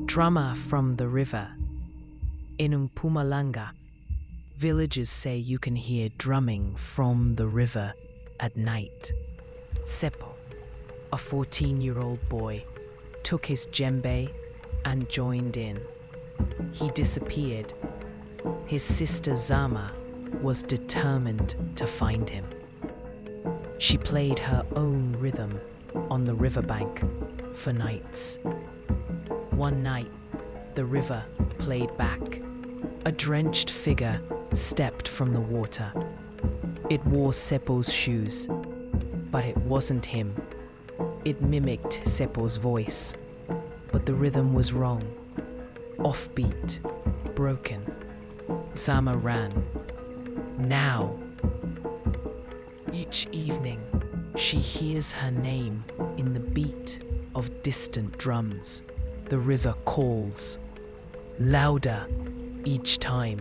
drummer from the river. In Mpumalanga, villagers say you can hear drumming from the river at night. Seppo, a 14-year-old boy, took his djembe and joined in. He disappeared. His sister Zama was determined to find him. She played her own rhythm on the riverbank for nights. One night, the river played back. A drenched figure stepped from the water. It wore Seppo's shoes, but it wasn't him. It mimicked Seppo's voice, but the rhythm was wrong. Offbeat, broken. Zama ran. Now! Each evening, she hears her name in the beat of distant drums. The river calls, louder each time.